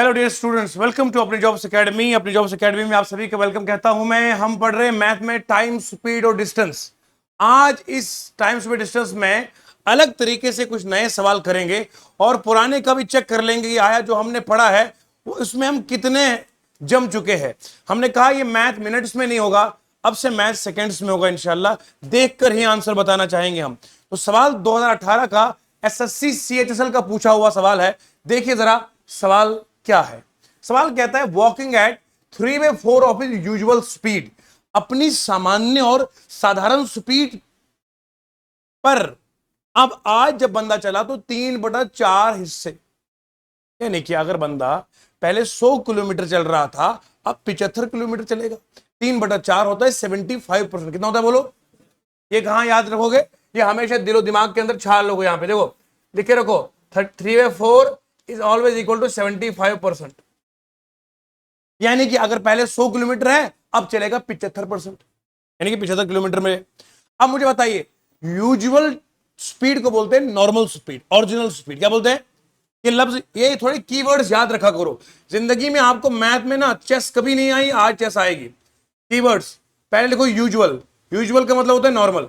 Hello dear students, welcome to Apni jobs academy. Apni jobs academy में आप सभी का वेलकम कहता हूं मैं। हम पढ़ रहे हैं मैथ में टाइम, स्पीड और डिस्टेंस। आज इस टाइम, स्पीड, डिस्टेंस में अलग तरीके से कुछ नए सवाल करेंगे और पुराने का भी चेक कर लेंगे कि आया जो हमने पढ़ा है वो इसमें हम कितने जम चुके हैं। हमने कहा ये मैथ मिनट्स में नहीं होगा, अब से मैथ सेकेंड्स में होगा इंशाल्लाह। देखकर ही आंसर बताना चाहेंगे हम। तो सवाल 2018 का एसएससी सीएचएसएल का पूछा हुआ सवाल है। देखिए जरा सवाल क्या है। सवाल कहता है walking at 3/4 of his usual speed, अपनी सामान्य और साधारण स्पीड पर अब आज जब बंदा चला तो 3/4 हिस्से, यानी कि अगर बंदा पहले 100 किलोमीटर चल रहा था अब 75 किलोमीटर चलेगा। 3/4 होता है 75%। कितना होता है बोलो? ये कहां याद रखोगे? ये हमेशा दिलो दिमाग के अंदर छाल लोगे। यहां पे देखो लिखे रखो 3/4 इज ऑलवेज इक्वल टू 75%। यानी कि अगर पहले 100 किलोमीटर है अब चलेगा 75%, यानी कि 75 किलोमीटर में। अब मुझे बताइए यूजुअल स्पीड को बोलते हैं नॉर्मल स्पीड, ओरिजिनल स्पीड क्या बोलते हैं? ये लफ्ज, ये थोड़े कीवर्ड्स याद रखा करो। जिंदगी में आपको मैथ में ना चेस कभी नहीं आई, आज चेस आएगी। कीवर्ड्स पहले लिखो यूजुअल। यूजुअल का मतलब होता है नॉर्मल।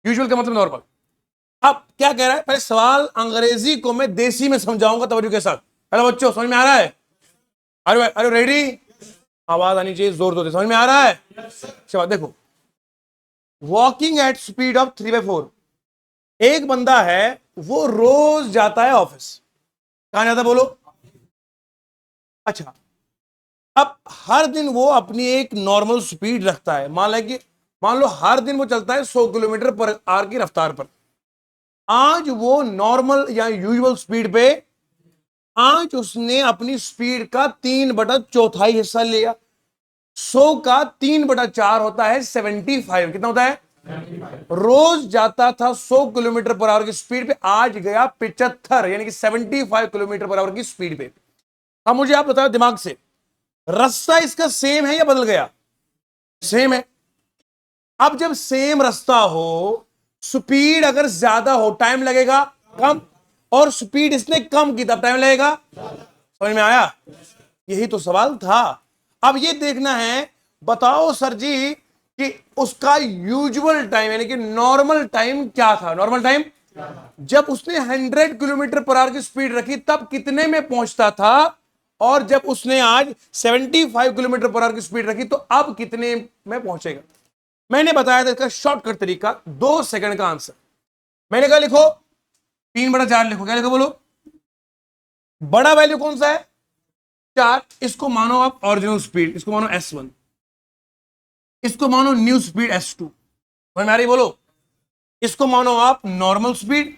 यूजुअल का मतलब नॉर्मल। अब क्या कह रहा है, पहले सवाल अंग्रेजी को मैं देसी में समझाऊंगा तवज्जो के साथ। हेलो बच्चों, समझ में आ रहा है? अरे अरे रेडी? आवाज आनी चाहिए जोर से। समझ में आ रहा है? अच्छा देखो, वॉकिंग एट स्पीड ऑफ 3/4। एक बंदा है वो रोज जाता है ऑफिस। कहां जाता है बोलो? अच्छा, अब हर दिन वो अपनी एक नॉर्मल स्पीड रखता है। मान लो हर दिन वो चलता है 100 किलोमीटर पर आवर की रफ्तार पर। आज वो नॉर्मल या यूजुअल स्पीड पे, आज उसने अपनी स्पीड का 3/4 हिस्सा लिया। 100 का 3/4 होता है 75। कितना होता है? रोज जाता था 100 किलोमीटर पर आवर की स्पीड पे, आज गया 75 यानी कि 75 किलोमीटर पर आवर की स्पीड पे। अब मुझे आप बताओ दिमाग से, रास्ता इसका सेम है या बदल गया? सेम है। अब जब सेम रास्ता हो, स्पीड अगर ज्यादा हो टाइम लगेगा कम, और स्पीड इसने कम की तब टाइम लगेगा। समझ में आया? यही तो सवाल था। अब ये देखना है, बताओ सर जी कि उसका यूजुअल टाइम यानी कि नॉर्मल टाइम क्या था। नॉर्मल टाइम जब उसने 100 किलोमीटर पर आवर की स्पीड रखी तब कितने में पहुंचता था, और जब उसने आज 75 किलोमीटर पर आवर की स्पीड रखी तो अब कितने में पहुंचेगा। मैंने बताया था इसका शॉर्टकट तरीका, 2 सेकंड का आंसर। मैंने कहा लिखो 3/4 लिखो। क्या लिखो बोलो? बड़ा वैल्यू कौन सा है? 4। इसको मानो आप ओरिजिनल स्पीड, इसको मानो S1, इसको मानो न्यू स्पीड S2। समझ में आ रही? बोलो। इसको मानो आप नॉर्मल स्पीड,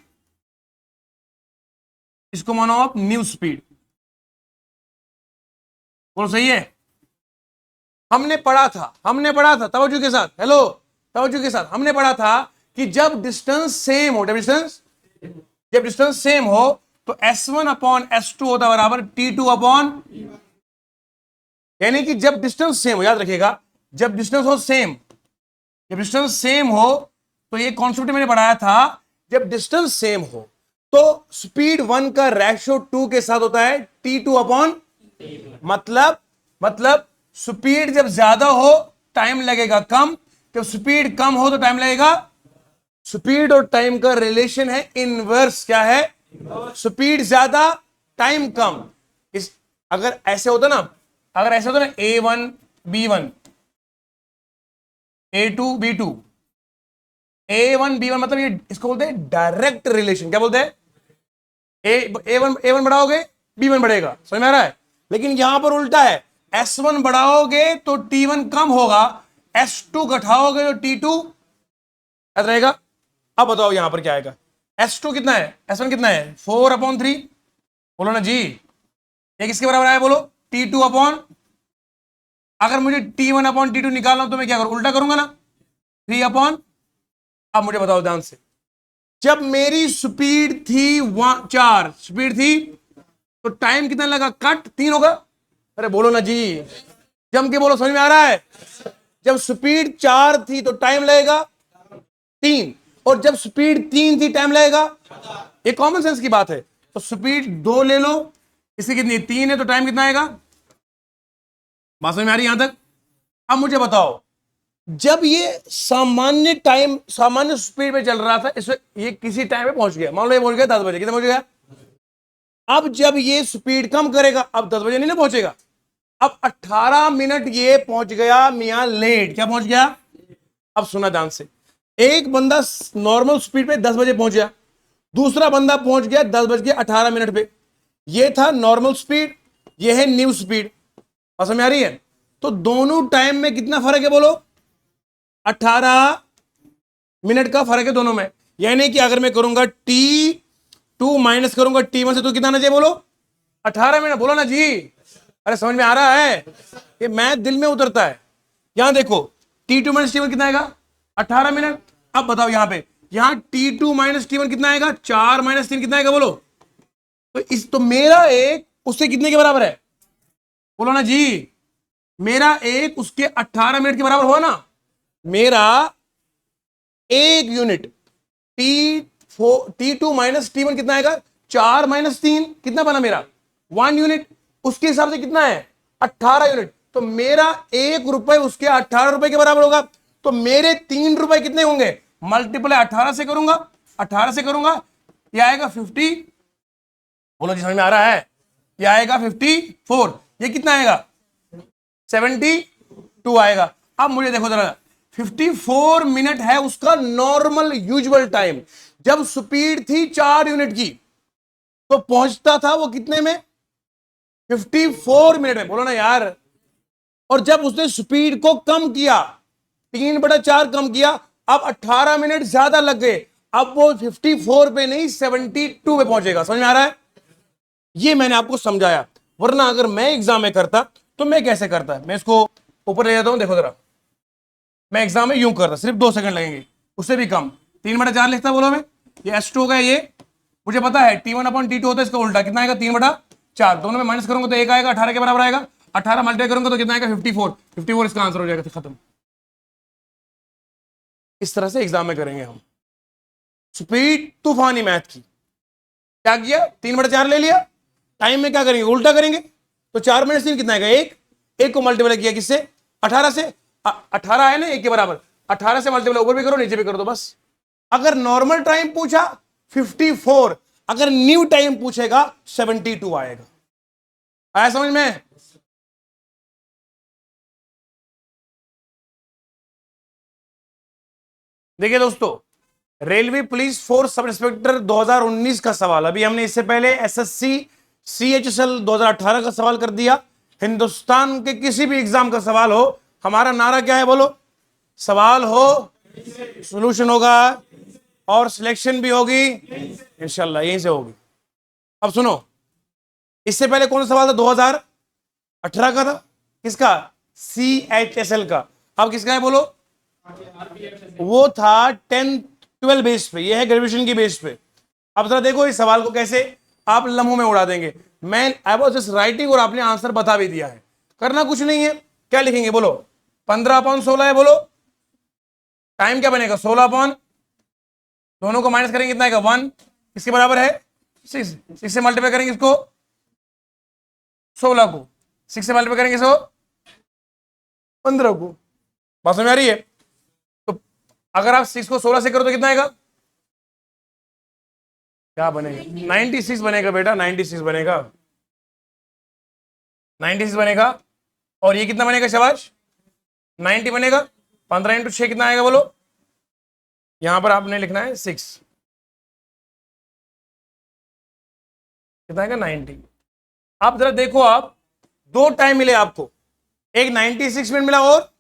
इसको मानो आप न्यू स्पीड। बोलो सही है? हमने पढ़ा था तवज्जो के साथ। हेलो, तवज्जो के साथ। हमने पढ़ा था कि जब डिस्टेंस सेम हो, जब डिस्टेंस सेम हो तो S1/S2 होता है बराबर T2/, यानी कि जब डिस्टेंस सेम हो, याद रखिएगा, जब डिस्टेंस सेम हो तो ये कॉन्सेप्ट मैंने पढ़ाया था, जब डिस्टेंस सेम हो तो स्पीड 1 का रेशियो 2 के साथ होता है T2/, मतलब स्पीड जब ज्यादा हो टाइम लगेगा कम, जब स्पीड कम हो तो टाइम लगेगा। स्पीड और टाइम का रिलेशन है इनवर्स। क्या है? स्पीड ज्यादा टाइम कम। अगर ऐसे होता ना A1 B1, A2 B2, A1 B1, मतलब ये इसको बोलते हैं डायरेक्ट रिलेशन। क्या बोलते हैं? A1 बढ़ाओगे B1 बढ़ेगा। समझ में आ रहा है? लेकिन यहां पर उल्टा है, S1 बढ़ाओगे तो T1 कम होगा, S2 घटाओगे तो T2 रहेगा। अब बताओ यहां पर क्या आएगा? S2 कितना है, S1 कितना है? 4/3। बोलो ना जी, ये किसके बराबर आया बोलो? T2/, अगर मुझे T1/T2 निकालना तो मैं क्या करूं? उल्टा करूंगा ना, 3/। अब मुझे बताओ ध्यान से, जब मेरी स्पीड थी 4 स्पीड थी तो टाइम कितना लगा? कट 3 होगा। अरे बोलो ना जी, जम के बोलो। समझ में आ रहा है? जब स्पीड 4 थी तो टाइम लगेगा 3, और जब स्पीड 3 थी टाइम लगेगा। ये कॉमन सेंस की बात है। तो स्पीड 2 ले लो, इसकी कितनी 3 है, तो टाइम कितना आएगा। बात समझ में आ रही यहां तक। अब मुझे बताओ, जब ये सामान्य टाइम सामान्य स्पीड पे चल रहा था, इसमें ये किसी टाइम पे पहुंच गया, मान लो ये पहुंच गया 10 बजे, कितने पहुंच गया। अब जब ये स्पीड कम करेगा, अब 10 बजे नहीं ना पहुंचेगा, अब 18 मिनट ये पहुंच गया मियां लेट। क्या पहुंच गया। अब सुना ध्यान से, एक बंदा नॉर्मल स्पीड पे 10 बजे पहुंच गया, दूसरा बंदा पहुंच गया 10 बज के 18 मिनट पे। ये था नॉर्मल स्पीड, ये है न्यू स्पीड। समझ में आ रही है। तो दोनों टाइम में कितना फर्क है बोलो, 18 मिनट का फर्क है दोनों में। यानी कि अगर मैं करूंगा T2 माइनस करूंगा T1 से, तो कितना आना चाहिए बोलो, 18 मिनट। बोलो ना जी, अरे समझ में आ रहा है, ये मैथ दिल में उतरता है। यहां देखो T2 माइनस T1 कितना आएगा, 18 मिनट। अब बताओ यहां पे, यहां T2 माइनस T1 कितना आएगा, 4 माइनस 3 कितना आएगा बोलो। तो मेरा एक उससे कितने के बराबर है, बोलो ना जी। मेरा एक उसके 18 मिनट के बराबर हुआ ना। मेरा एक यूनिट T2 माइनस T1 कितना आएगा, 4 माइनस 3 कितना बना मेरा 1 यूनिट। उसके हिसाब से कितना है 18 यूनिट। तो मेरा 1 रुपए उसके 18 रुपए के बराबर होगा। तो मेरे 3 रुपए कितने होंगे, मल्टीप्लाई 18 से करूंगा, 18 से करूंगा, ये आएगा 50। बोलो जी समझ में आ रहा है। ये आएगा 54, ये कितना आएगा 72 आएगा। अब मुझे देखो जरा, 54 मिनट है उसका नॉर्मल यूजुअल टाइम। जब स्पीड थी 4 यूनिट की, तो पहुंचता था वो कितने में, 54 मिनट में। बोलो ना यार। और जब उसने स्पीड को कम किया, 3/4 कम किया, अब 18 मिनट ज्यादा लग गए, अब वो 54 पे नहीं 72 पे पहुंचेगा। समझ में आ रहा है। ये मैंने आपको समझाया, वरना अगर मैं एग्जाम में करता तो मैं कैसे करता, मैं इसको ऊपर ले जाता हूं, देखो जरा। मैं एग्जाम में यूं करता, सिर्फ 2 सेकंड लगेंगे, उससे भी कम। 3/4 लिखता बोलो मैं, ये S2 होगा। ये मुझे पता है T1/T2 होता है, इसका उल्टा कितना आएगा 3/4। दोनों में माइनस करूंगा तो 1 आएगा, 18 के बराबर आएगा। 18 मल्टीप्लाई करूंगा तो कितना आएगा 54 इसका आंसर हो जाएगा, तो खत्म। इस तरह से एग्जाम में करेंगे हम। स्पीड तूफानी मैथ की। क्या किया, 3/4 ले लिया। टाइम में क्या करेंगे, उल्टा करेंगे। तो 4 - 3 कितना आएगा, एक को मल्टीप्लाई किया किससे, 18 से। 18 है ना 1 के बराबर, 18 से मल्टीप्लाई ऊपर भी करो नीचे भी कर दो बस। अगर नॉर्मल टाइम पूछा 54, अगर न्यू टाइम पूछेगा 72 आएगा। आया समझ में। देखिए दोस्तों, railway police force sub inspector 2019 का सवाल, अभी हमने इससे पहले एसएससी CHSL 2018 का सवाल कर दिया। हिंदुस्तान के किसी भी एग्जाम का सवाल हो, हमारा नारा क्या है बोलो, सवाल हो सॉल्यूशन होगा और सिलेक्शन भी होगी इंशाल्लाह, यहीं से होगी। अब सुनो, इससे पहले कौन सा सवाल था, 2018 का था, किसका, CHSL का। अब किसका है बोलो, वो था 10-12 बेस पे, ये है ग्रेजुएशन की बेस पे। अब जरा देखो इस सवाल को कैसे आप लम्हों में उड़ा देंगे। मैं आई वाज जस्ट राइटिंग और आपने आंसर बता भी दिया है। करना कुछ नहीं है, क्या लिखेंगे बोलो, 15/16 है बोलो। टाइम क्या बनेगा 16 दोनों को माइनस करेंगे कितना आएगा 1, इसके बराबर है 6। 6 से मल्टीप्लाई करेंगे इसको 16 को, 6 से मल्टीप्लाई करेंगे इसको 15 को। बात समझ में आ रही है। तो अगर आप 6 को 16 से करो तो कितना आएगा, क्या बनेगा 96 बनेगा बेटा, 96 बनेगा, 96 बनेगा। और ये कितना बनेगा शाबाश 90 बनेगा। 15 × 6 कितना आएगा बोलो, यहां पर आपने लिखना है 6, कितना आएगा 90। आप जरा देखो, आप 2 टाइम मिले आपको, एक 96 मिनट मिला, और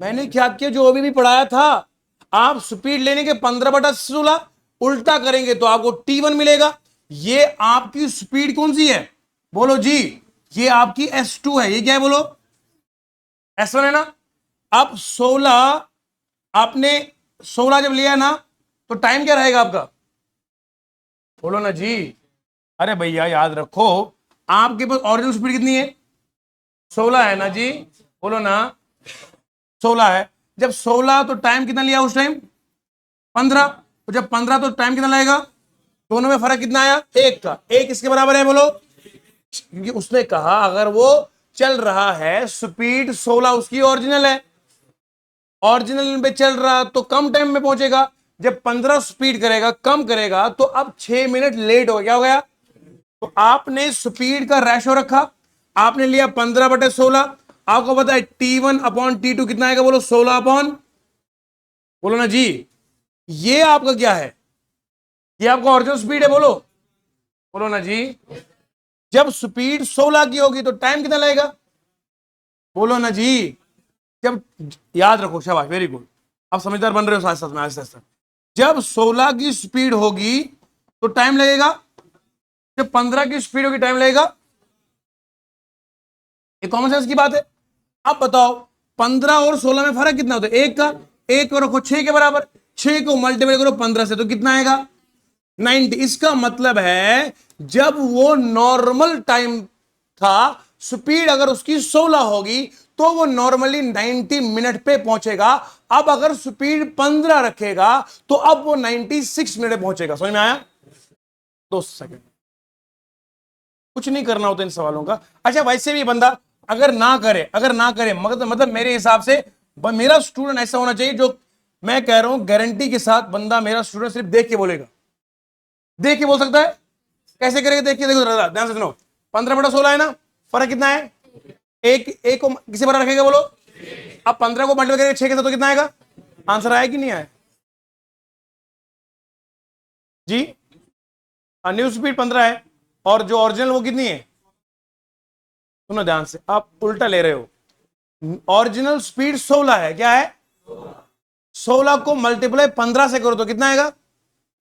मैंने क्या किया जो अभी भी पढ़ाया था, आप स्पीड लेने के 15/16 उल्टा करेंगे तो आपको T1 मिलेगा। ये आपकी स्पीड कौन सी है बोलो जी, ये आपकी S2 है। ये क्या है बोलो, S1 है ना। अब 16, आपने 16 जब लिया ना, तो टाइम क्या रहेगा आपका, बोलो ना जी। अरे भैया याद रखो, आपके पास ओरिजिनल स्पीड कितनी है 16 है ना जी, बोलो ना 16 है। जब 16 तो टाइम कितना लिया उस टाइम 15, तो जब 15 तो टाइम कितना लगेगा? दोनों में फर्क कितना आया? 1 का। 1 किसके बराबर है बोलो? क्योंकि उसने कहा अगर वो चल रहा है स्पीड 16 उसकी ओरिजिनल है, ओरिजिनल पे चल रहा तो कम टाइम में पहुंचेगा। जब 15 स्पीड करेगा, कम करेगा, तो अब 6 मिनट लेट हो गया। क्या हो गया? तो आपने स्पीड का रेशो रखा, आपने लिया 15/16। आपको पता है T1/T2 कितना आएगा बोलो? 16 अपॉन, बोलो ना जी। ये आपका क्या है? ये आपका ओरिजिनल स्पीड है, बोलो, बोलो ना जी। जब स्पीड 16 की होगी तो टाइम कितना लगेगा? बोलो ना जी। जब, याद रखो, शाबाश, वेरी गुड, आप समझदार बन रहे हो साथ साथ में, आहिस्ता आहिस्ता। जब 16 की स्पीड होगी तो टाइम लगेगा, जब 15 की स्पीड होगी टाइम लगेगा। ये कॉमन सेंस की बात है। अब बताओ 15 और 16 में फर्क कितना होता है? 1 का। 1 को रखो 6 के बराबर, 6 को मल्टीप्लाई करो 15 से तो कितना आएगा? 90। इसका मतलब है जब वो नॉर्मल टाइम था, स्पीड अगर उसकी 16 होगी तो वो नॉर्मली 90 मिनट पे पहुंचेगा। अब अगर स्पीड 15 रखेगा तो अब वो 96 मिनट पे पहुंचेगा। समझ में आया? 2 सेकंड, कुछ नहीं करना होता इन सवालों का। अच्छा, वैसे भी बंदा अगर ना करे मतलब मेरे हिसाब से मेरा स्टूडेंट ऐसा होना चाहिए जो, मैं कह रहा हूं गारंटी के साथ, बंदा मेरा स्टूडेंट सिर्फ देख के बोलेगा। देख के बोल सकता है। कैसे करेगा? देख के, देखो ध्यान से सुनो। 15/16 है ना, फर्क कितना है? एक एक को किसी बराबर रखेगा बोलो? अब 15 को मल्टीप्लाई करेंगे 6 के साथ तो कितना आएगा? आंसर आया कि नहीं आया जी? न्यू स्पीड 15 है और जो ओरिजिनल वो कितनी है? सुनो ध्यान से, आप उल्टा ले रहे हो। ओरिजिनल स्पीड 16 है। क्या है? 16 को मल्टीप्लाई 15 से करो तो कितना आएगा?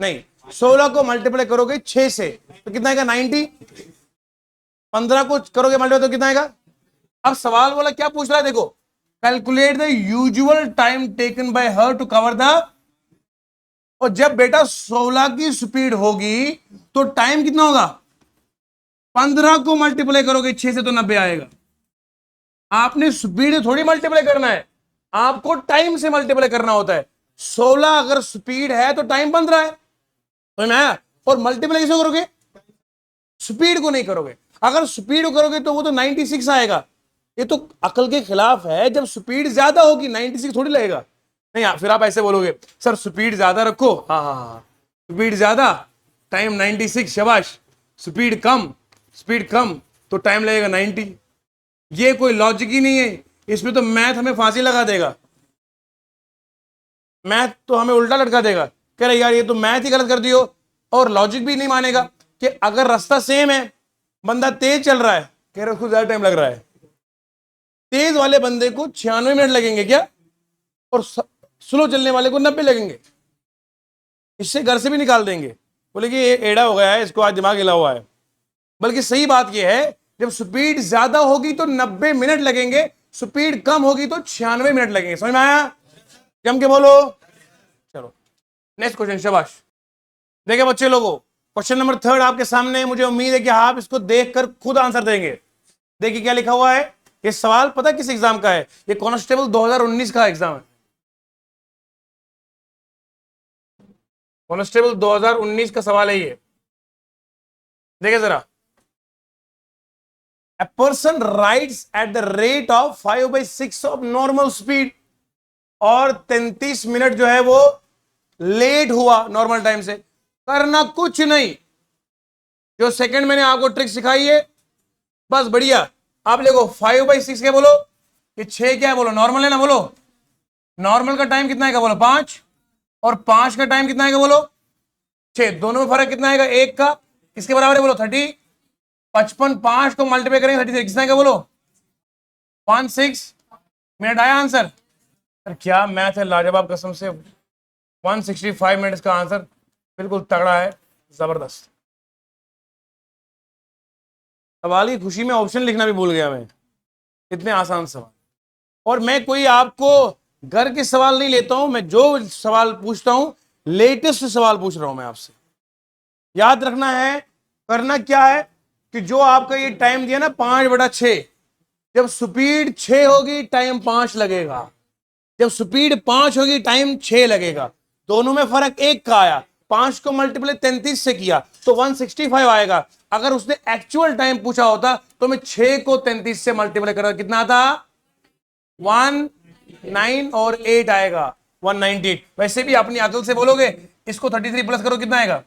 नहीं, 16 को मल्टीप्लाई करोगे 6 से तो कितना आएगा? 90। 15 को करोगे मल्टीप्लाई तो कितना आएगा? अब सवाल वाला क्या पूछ रहा है देखो, calculate the usual time taken by her to cover the, और जब बेटा 16 की स्पीड होगी तो टाइम कितना होगा? 15 को मल्टीप्लाई करोगे 6 से तो 90 आएगा। आपने स्पीड थोड़ी मल्टीप्लाई करना है, आपको टाइम से मल्टीप्लाई करना होता है। 16 अगर स्पीड है तो टाइम 15 है, समझ में आया? और मल्टीप्लाई कैसे करोगे? स्पीड को नहीं करोगे। अगर स्पीड को करोगे तो वो तो 96 आएगा। ये तो अकल के खिलाफ है। जब स्पीड ज्यादा होगी 96 थोड़ी लगेगा। नहीं, फिर आप ऐसे बोलोगे सर स्पीड ज्यादा रखो, हाँ हाँ हाँ, स्पीड ज्यादा, टाइम 96, शाबाश। स्पीड कम तो टाइम लगेगा 90। ये कोई लॉजिक ही नहीं है। इसमें तो मैथ हमें फांसी लगा देगा। मैथ तो हमें उल्टा लटका देगा, कह रहे यार ये तो मैथ ही गलत कर दियो। और लॉजिक भी नहीं मानेगा कि अगर रास्ता सेम है, बंदा तेज चल रहा है, कह रहे उसको ज्यादा टाइम लग रहा है। तेज वाले बंदे को 96 मिनट लगेंगे क्या, और स्लो चलने वाले को 90 लगेंगे। इससे घर से भी निकाल देंगे, बोले कि ये एड़ा हो गया है, इसको आज दिमाग हिला हुआ है। बल्कि सही बात यह है, जब स्पीड ज्यादा होगी तो 90 मिनट लगेंगे, स्पीड कम होगी तो 96 मिनट लगेंगे। समझ में आया? जम के बोलो। चलो नेक्स्ट क्वेश्चन, शाबाश। देखिए बच्चे लोगों, क्वेश्चन नंबर 3 आपके सामने है। मुझे उम्मीद है कि आप इसको देखकर खुद आंसर देंगे। देखिए क्या लिखा हुआ है। ये सवाल पता किस एग्जाम का है? ये कांस्टेबल 2019 का एग्जाम है। कांस्टेबल 2019 का सवाल है ये। देखिए जरा, a person rides at the rate of 5/6 of normal speed, और 33 मिनट जो है वो लेट हुआ नॉर्मल टाइम से। करना कुछ नहीं, जो सेकंड मैंने आपको ट्रिक सिखाई है, बस बढ़िया। आप देखो 5/6 क्या बोलो? ये 6 क्या है बोलो? नॉर्मल है ना, बोलो। नॉर्मल का टाइम कितना है बोलो? 5। और 5 का टाइम कितना है बोलो? 6। दोनों में फर्क कितना है? 1 का। किसके बराबर है बोलो? 30। 55 5 को मल्टीप्लाई करेंगे 30 से, कितना है बोलो? 16 मिनट। आया आंसर? क्या मैथ है, लाजवाब कसम से। 165 मिनट्स का आंसर बिल्कुल तगड़ा है, जबरदस्त। सवाल की खुशी में ऑप्शन लिखना भी भूल गया मैं, इतने आसान सवाल। और मैं कोई आपको घर के सवाल नहीं लेता हूं, मैं जो सवाल पूछता हूं लेटेस्ट सवाल पूछ रहा हूं मैं आपसे। याद रखना है, करना क्या है कि जो आपका ये टाइम दिया ना 5/6, जब स्पीड 6 होगी टाइम 5 लगेगा, जब स्पीड 5 होगी टाइम 6 लगेगा। दोनों में फर्क एक का आया, 5 को मल्टीप्लाई 33 से किया तो 165 आएगा। अगर उसने एक्चुअल टाइम पूछा होता तो मैं 6 को 33 से मल्टीप्लाई करा, कितना आता 19 और 8 आएगा 198। वैसे भी अपनी अकल से बोलोगे, इसको 33 प्लस करो कितना आएगा,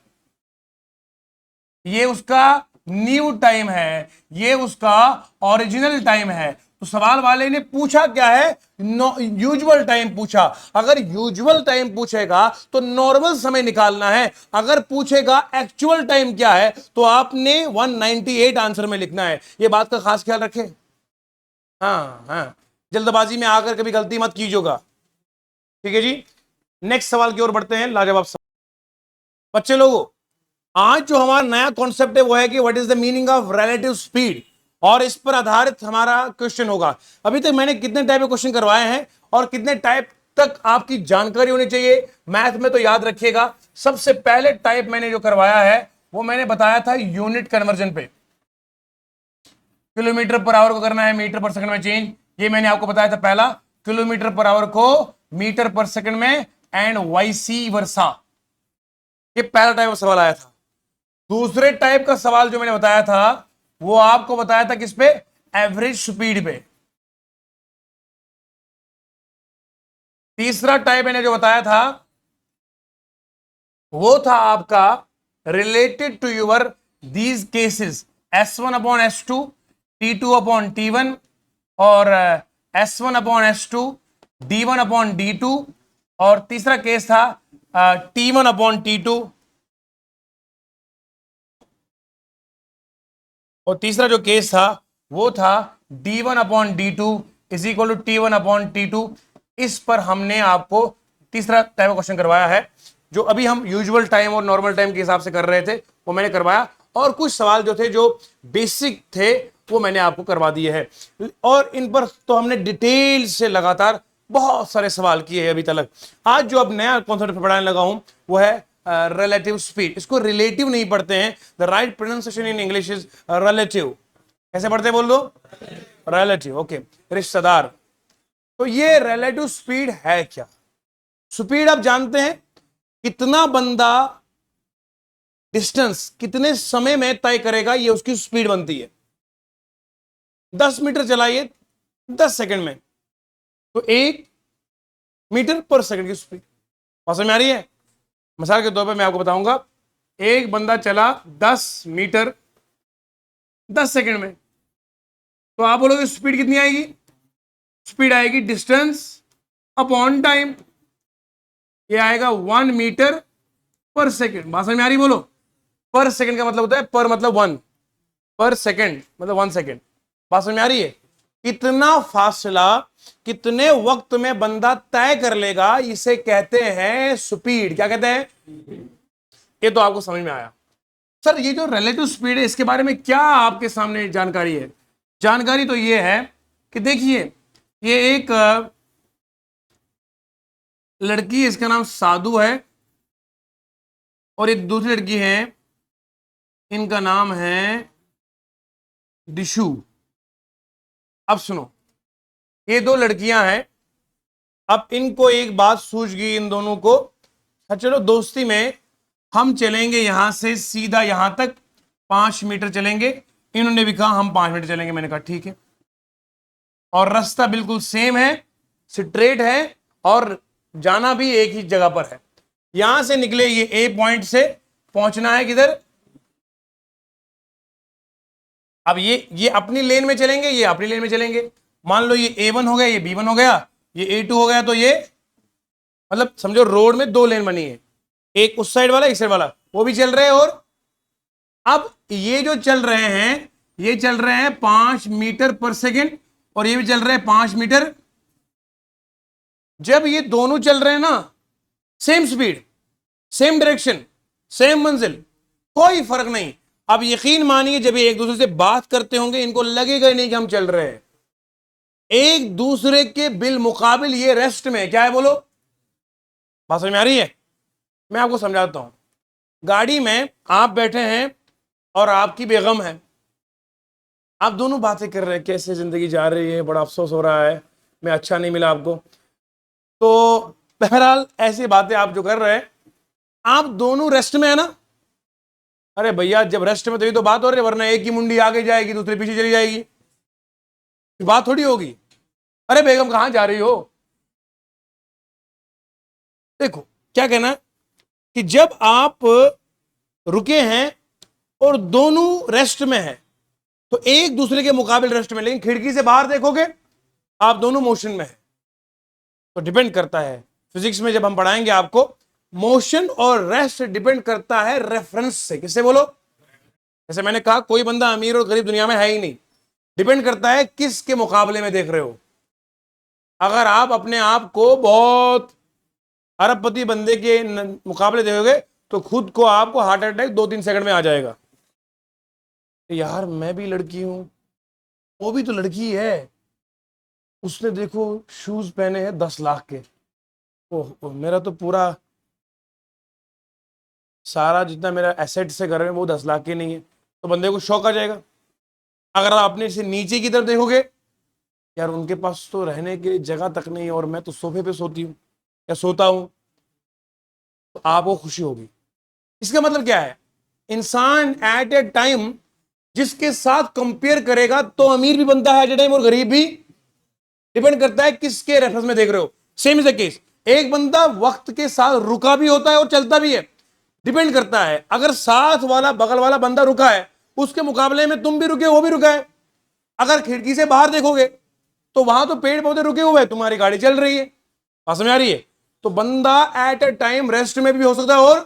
ये उसका न्यू टाइम है, ये उसका ओरिजिनल टाइम है। तो सवाल वाले ने पूछा क्या है, यूजुअल टाइम पूछा। अगर यूजुअल टाइम पूछेगा तो नॉर्मल समय निकालना है, अगर पूछेगा एक्चुअल टाइम क्या है तो आपने 198 आंसर में लिखना है। ये बात का खास ख्याल रखें। हाँ हाँ, जल्दबाजी में आकर कभी गलती मत कीजिएगा, ठीक है जी। नेक्स्ट सवाल की ओर बढ़ते हैं, लाजवाब सवाल। बच्चे लोगों, आज जो हमारा नया कॉन्सेप्ट है वो है कि what is the meaning of relative speed, और इस पर आधारित हमारा क्वेश्चन होगा। अभी तक मैंने कितने टाइप के क्वेश्चन करवाए हैं और कितने टाइप तक आपकी जानकारी होनी चाहिए मैथ में, तो याद रखिएगा। सबसे पहले टाइप मैंने जो करवाया है वो मैंने बताया था यूनिट कन्वर्जन पे, किलोमीटर पर आवर को करना है मीटर पर सेकंड में चेंज, ये मैंने आपको बताया था पहला। किलोमीटर पर आवर को मीटर पर सेकंड में एंड वाइसी वर्सा, ये पहला टाइप का सवाल आया था। दूसरे टाइप का सवाल जो मैंने बताया था वो आपको बताया था किस पे, एवरेज स्पीड पे। तीसरा टाइप मैंने जो बताया था वो था आपका related to your these cases, S1 upon S2, T2 upon T1 और S1 upon S2, D1 upon D2, और तीसरा केस था T1 अपॉन T2, और तीसरा जो केस था वो था D1 upon D2 is equal to T1 upon T2। इस पर हमने आपको तीसरा टाइप का क्वेश्चन करवाया है। जो अभी हम यूजुअल टाइम और नॉर्मल टाइम के हिसाब से कर रहे थे वो मैंने करवाया, और कुछ सवाल जो थे जो बेसिक थे वो मैंने आपको करवा दिए हैं। और इन पर तो हमने डिटेल से लगातार बहुत सारे सवाल किए हैं अभी तक। आज जो अब नया कॉन्सेप्ट पढ़ाने लगा हूं वो है रिलेटिव स्पीड। इसको रिलेटिव नहीं पढ़ते हैं, the right pronunciation in English is relative. कैसे पढ़ते हैं बोल दो, रिलेटिव, ओके, रिश्तेदार। तो ये रिलेटिव स्पीड है क्या? स्पीड आप जानते हैं, कितना बंदा डिस्टेंस कितने समय में तय करेगा, ये उसकी स्पीड बनती है। 10 मीटर चलाइए 10 सेकंड में, तो 1 मीटर पर सेकंड की स्पीड। समझ में आ रही है? मिसाल के तौर पर मैं आपको बताऊंगा, एक बंदा चला 10 मीटर 10 सेकंड में, तो आप बोलोगे स्पीड कितनी आएगी? स्पीड आएगी डिस्टेंस अपॉन टाइम, ये आएगा 1 मीटर पर सेकंड। बात समझ में आ रही? बोलो, पर सेकंड का मतलब होता है, पर मतलब 1, पर सेकंड मतलब 1 सेकंड। बात समझ में आ रही है? कितना फासला कितने वक्त में बंदा तय कर लेगा, इसे कहते हैं स्पीड। क्या कहते हैं? ये तो आपको समझ में आया। सर ये जो रिलेटिव स्पीड है इसके बारे में क्या आपके सामने जानकारी है? जानकारी तो ये है कि देखिए, ये एक लड़की है, इसका नाम साधु है, और एक दूसरी लड़की है, इनका नाम है दिशु। अब सुनो, ये दो लड़कियां हैं। अब इनको एक बात सूझ गई इन दोनों को, चलो दोस्ती में हम चलेंगे यहां से सीधा यहां तक 5 मीटर चलेंगे। इन्होंने भी कहा हम 5 मीटर चलेंगे, मैंने कहा ठीक है। और रास्ता बिल्कुल सेम है, स्ट्रेट है, और जाना भी एक ही जगह पर है। यहां से निकले ये ए पॉइंट से, पहुंचना है किधर? अब ये अपनी लेन में चलेंगे, ये अपनी लेन में चलेंगे। मान लो ये A1 हो गया, ये B1 हो गया, ये A2 हो गया, तो ये मतलब समझो रोड में 2 लेन बनी है, एक उस साइड वाला एक साइड वाला, वो भी चल रहे हैं। और अब ये जो चल रहे हैं ये चल रहे हैं 5 मीटर पर सेकेंड, और ये भी चल रहे हैं 5 मीटर। जब ये दोनों चल रहे हैं ना, same speed, same direction, same मंजिल, कोई फर्क नहीं। अब यकीन मानिए जब ये एक दूसरे से बात करते होंगे इनको लगेगा नहीं कि हम चल रहे हैं, एक दूसरे के बिल मुकाबिल ये रेस्ट में। क्या है बोलो? बात समझ में आ रही है? मैं आपको समझाता हूं। गाड़ी में आप बैठे हैं और आपकी बेगम है, आप दोनों बातें कर रहे हैं, कैसे जिंदगी जा रही है, बड़ा अफसोस हो रहा है, मैं अच्छा नहीं मिला आपको। तो बहरहाल ऐसी बातें आप जो कर रहे हैं, आप दोनों रेस्ट में है ना। अरे भैया जब रेस्ट में तो ये तो बात हो रही है, वरना एक की मुंडी आगे जाएगी दूसरी पीछे चली जाएगी, बात थोड़ी होगी। अरे बेगम कहां जा रही हो। देखो क्या कहना है कि जब आप रुके हैं और दोनों रेस्ट में हैं तो एक दूसरे के मुकाबले रेस्ट में, लेकिन खिड़की से बाहर देखोगे आप दोनों मोशन में हैं। तो डिपेंड करता है, फिजिक्स में जब हम पढ़ाएंगे आपको, मोशन और रेस्ट डिपेंड करता है रेफरेंस से। किससे बोलो। जैसे मैंने कहा कोई बंदा अमीर और गरीब दुनिया में है ही नहीं, डिपेंड करता है किसके मुकाबले में देख रहे हो। अगर आप अपने आप को बहुत अरबपति बंदे के मुकाबले देखोगे तो खुद को आपको हार्ट अटैक 2-3 सेकंड में आ जाएगा। यार मैं भी लड़की हूं, वो भी तो लड़की है, उसने देखो शूज पहने हैं 10 लाख के, ओह मेरा तो पूरा सारा जितना मेरा एसेट से घर में वो 10 लाख के नहीं है, तो बंदे को शौक आ जाएगा। अगर आप अपने से नीचे की तरफ देखोगे, यार उनके पास तो रहने के लिए जगह तक नहीं है और मैं तो सोफे पे सोती हूँ या सोता हूं, तो आपको खुशी होगी। इसका मतलब क्या है, इंसान एट ए टाइम जिसके साथ कंपेयर करेगा तो अमीर भी बनता है एट ए टाइम और गरीब भी। डिपेंड करता है किसके रेफरेंस में देख रहे हो। सेम इज द केस, एक बंदा वक्त के साथ रुका भी होता है और चलता भी है। डिपेंड करता है, अगर साथ वाला बगल वाला बंदा रुका है उसके मुकाबले में तुम भी रुके वो भी रुका है। अगर खिड़की से बाहर देखोगे तो वहां तो पेड़ पौधे रुके हुए हैं, तुम्हारी गाड़ी चल रही है, बात समझ आ रही है। तो बंदा एट ए टाइम रेस्ट में भी हो सकता है, और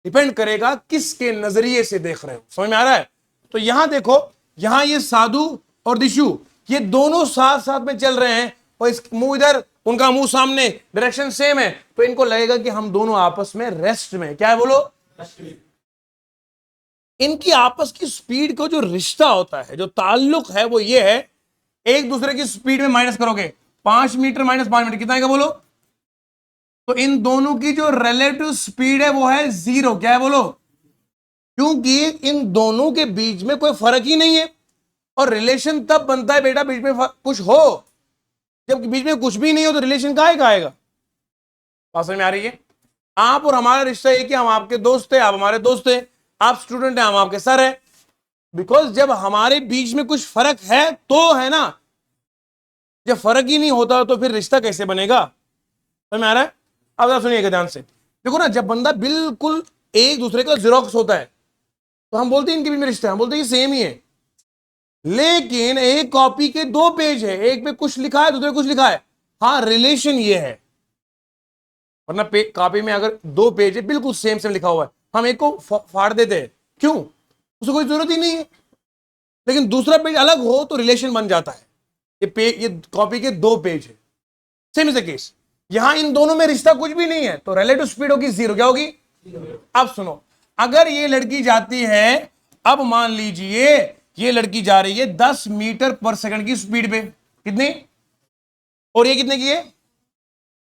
डिपेंड करेगा किसके नजरिए से देख रहे हो। समझ में आ रहा है। तो यहां देखो, यहां ये साधु और दिशु ये दोनों साथ साथ में चल रहे हैं और इस मुंह इधर उनका मुंह सामने, डायरेक्शन सेम है, तो इनको लगेगा कि हम दोनों आपस में रेस्ट में। क्या है बोलो। इनकी आपस की स्पीड को जो रिश्ता होता है, जो ताल्लुक है, वो ये है, एक दूसरे की स्पीड में माइनस करोगे 5 मीटर माइनस 5 मीटर कितना आएगा बोलो। तो इन दोनों की जो रिलेटिव स्पीड है वो है 0। क्या है बोलो। क्योंकि इन दोनों के बीच में कोई फर्क ही नहीं है, और रिलेशन तब बनता है बेटा बीच में कुछ हो, जब बीच में कुछ भी नहीं हो तो रिलेशन काहे का आएगा। बात समझ में आ रही है। आप और हमारा रिश्ता है कि हम आपके दोस्त हैं, आप हमारे दोस्त हैं, आप स्टूडेंट हैं, हम आपके सर हैं। बिकॉज जब हमारे बीच में कुछ फर्क है तो है ना, जब फर्क ही नहीं होता तो फिर रिश्ता कैसे बनेगा। समझ में आ रहा है। अब सुनिएगा ध्यान से, देखो ना, जब बंदा बिल्कुल एक दूसरे का जीरोक्स होता है तो हम बोलते हैं इनके बीच में रिश्ता है, हम बोलते हैं ये सेम ही है। लेकिन एक कॉपी के 2 पेज है, एक पे कुछ लिखा है दूसरे कुछ लिखा है, हाँ रिलेशन ये है। वरना कॉपी में अगर 2 पेज है बिल्कुल सेम सेम लिखा हुआ है, हम एक को फाड़ देते हैं, क्यों, उसे कोई जरूरत ही नहीं है। लेकिन दूसरा पेज अलग हो तो रिलेशन बन जाता है। ये कॉपी के 2 पेज है, सेम इज द केस। यहां इन दोनों में रिश्ता कुछ भी नहीं है, तो रिलेटिव स्पीड होगी 0। क्या होगी। अब सुनो, अगर ये लड़की जाती है, अब मान लीजिए ये लड़की जा रही है 10 मीटर पर सेकंड की स्पीड पे, कितनी, और ये कितने की है।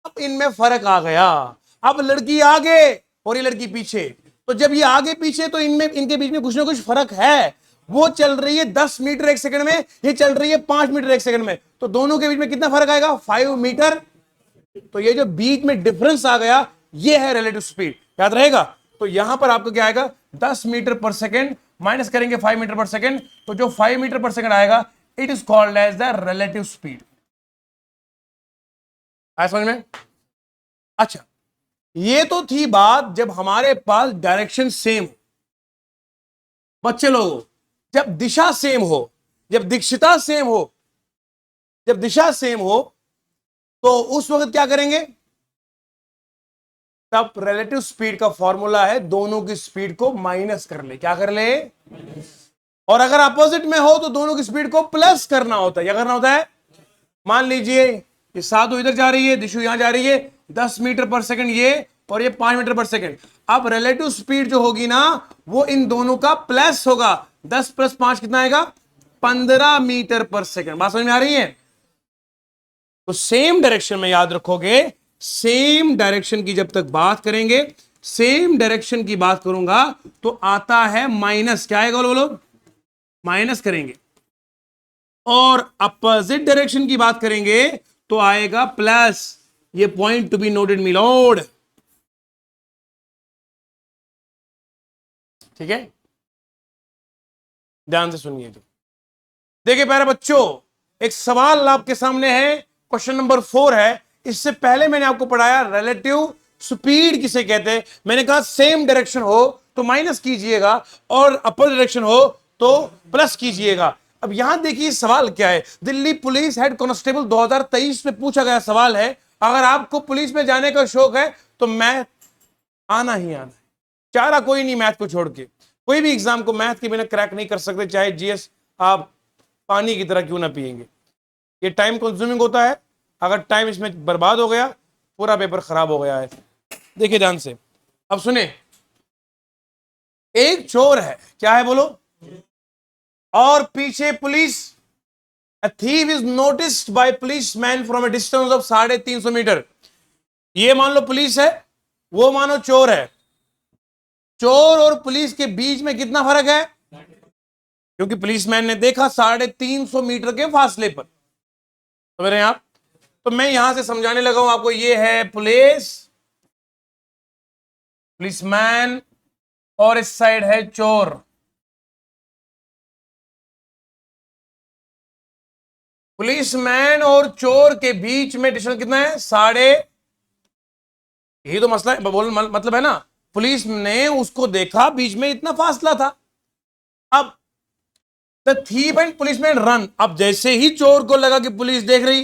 अब इनमें फर्क आ गया, अब लड़की आगे और ये लड़की पीछे। तो जब ये आगे पीछे तो इनमें, इनके बीच में कुछ ना कुछ फर्क है। वो चल रही है 10 मीटर 1 सेकंड में, ये चल रही है 5 मीटर 1 सेकंड में, तो दोनों के बीच में कितना फर्क आएगा, 5 मीटर। तो ये जो बीच में डिफरेंस आ गया ये है रिलेटिव स्पीड, याद रहेगा। तो यहां पर आपको क्या आएगा, 10 मीटर पर सेकंड माइनस करेंगे 5 मीटर पर सेकंड, तो जो 5 मीटर पर सेकंड आएगा it is called as the relative speed. आया समझ में। अच्छा, ये तो थी बात जब हमारे पास डायरेक्शन सेम हो। बच्चे लोगों, जब दिशा सेम हो, जब दिक्षिता सेम हो, जब दिशा सेम हो, तो उस वक्त क्या करेंगे, तब रिलेटिव स्पीड का फॉर्मूला है दोनों की स्पीड को माइनस कर ले। क्या कर ले। और अगर अपोजिट में हो तो दोनों की स्पीड को प्लस करना होता है। क्या करना होता है। मान लीजिए ये साधु इधर जा रही है, दिशु यहां जा रही है, 10 मीटर पर सेकंड ये, और ये 5 मीटर पर सेकंड। अब रिलेटिव स्पीड जो होगी ना वो इन दोनों का प्लस होगा। 10 + 5 कितना आएगा, 15 मीटर पर सेकंड। बात समझ में आ रही है। तो सेम डायरेक्शन में याद रखोगे, सेम डायरेक्शन की जब तक बात करेंगे, सेम डायरेक्शन की बात करूंगा तो आता है माइनस। क्या आएगा बोलो, माइनस करेंगे। और अपोजिट डायरेक्शन की बात करेंगे तो आएगा प्लस। ये point to be noted me Lord, ठीक है, ध्यान से सुनिए। तो देखिए प्यारे बच्चों, एक सवाल आपके सामने है, क्वेश्चन नंबर 4 है। इससे पहले मैंने आपको पढ़ाया रिलेटिव स्पीड किसे कहते हैं। मैंने कहा सेम डायरेक्शन हो तो माइनस कीजिएगा और अपर डायरेक्शन हो तो प्लस कीजिएगा। अब यहां देखिए सवाल क्या है। दिल्ली पुलिस हेड कांस्टेबल 2023 में पूछा गया सवाल है, अगर आपको पुलिस में जाने का शौक है तो मैथ आना ही आना है, चारा कोई नहीं मैथ को छोड़ के। कोई भी एग्जाम को मैथ के बिना क्रैक नहीं कर सकते, चाहे जीएस आप पानी की तरह क्यों ना पिएंगे। ये टाइम कंज्यूमिंग होता है, अगर टाइम इसमें बर्बाद हो गया पूरा पेपर खराब हो गया है। देखिए ध्यान से, अब सुने। एक चोर है, क्या है बोलो, और पीछे police. A thief is noticed by policeman from a distance of 350 metre. ये मान लो पुलिस है, वो मानो चोर है। चोर और पुलिस के बीच में कितना फर्क है, क्योंकि पुलिसमैन ने देखा 350 मीटर के फासले पर। समझ रहे हैं आप। तो मैं यहां से समझाने लगा हूं आपको, ये है पुलिसमैन और इस साइड है चोर। पुलिसमैन और चोर के बीच में डिस्टेंस कितना है, यही तो मसला है, मतलब है ना। पुलिस ने उसको देखा, बीच में इतना फासला था। अब the thief and policeman run. अब जैसे ही चोर को लगा कि पुलिस देख रही,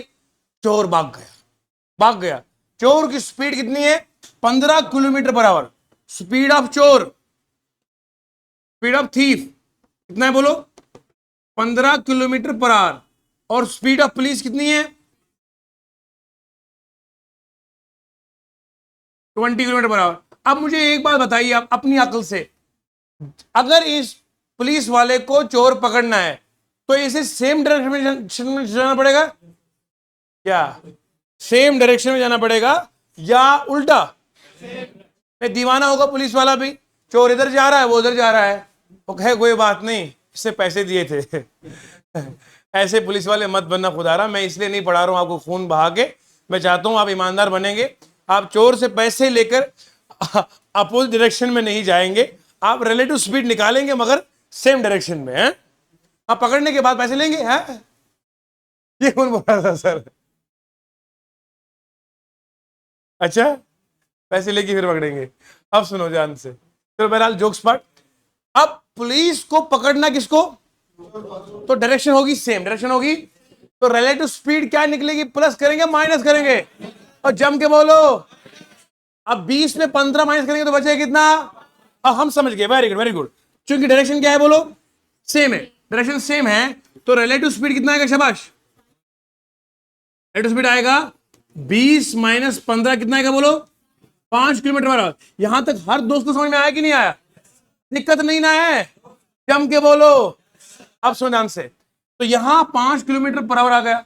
चोर भाग गया। चोर की स्पीड कितनी है, 15 किलोमीटर पर आवर। स्पीड ऑफ चोर, स्पीड ऑफ थीफ कितना है बोलो, 15 किलोमीटर पर आवर। और स्पीड ऑफ पुलिस कितनी है, 20 किलोमीटर पर आवर। अब मुझे एक बात बताइए आप अपनी अकल से, अगर इस पुलिस वाले को चोर पकड़ना है तो इसे सेम डायरेक्शन में जाना पड़ेगा क्या, सेम डायरेक्शन में जाना पड़ेगा या उल्टा। दीवाना होगा पुलिस वाला भी, चोर इधर जा रहा है वो उधर जा रहा है, वो कहे कोई बात नहीं इससे पैसे दिए थे। ऐसे पुलिस वाले मत बनना खुदारा। मैं इसलिए नहीं पढ़ा रहा हूं आपको खून बहा के, मैं चाहता हूं आप ईमानदार बनेंगे। आप चोर से पैसे लेकर अपोजिट डायरेक्शन में नहीं जाएंगे, आप रिलेटिव स्पीड निकालेंगे मगर सेम डायरेक्शन में है। आप पकड़ने के बाद पैसे लेंगे, हैं? ये कौन बोल रहा था सर? अच्छा, पैसे लेके फिर पकड़ेंगे। अब सुनो ध्यान से, तो बहरहाल जोक्स पार्ट। अब पुलिस को पकड़ना किसको, तो डायरेक्शन होगी सेम, डायरेक्शन होगी तो रिलेटिव स्पीड क्या निकलेगी, प्लस करेंगे माइनस करेंगे, और जम के बोलो। अब 20 में 15 माइनस करेंगे तो बचेगा कितना, अब हम समझ गए, वेरी गुड वेरी गुड। क्योंकि डायरेक्शन क्या है बोलो, सेम है, डायरेक्शन सेम है तो रिलेटिव स्पीड कितना आएगा, शाबाश, रिलेटिव स्पीड आएगा 20 माइनस 15 कितना आएगा बोलो, 5 किलोमीटर पर आवर। यहां तक हर दोस्त को समझ में आया कि नहीं आया, दिक्कत नहीं ना है, जम के बोलो। अब सुनो ध्यान से, तो यहां 5 किलोमीटर पर आवर आ गया,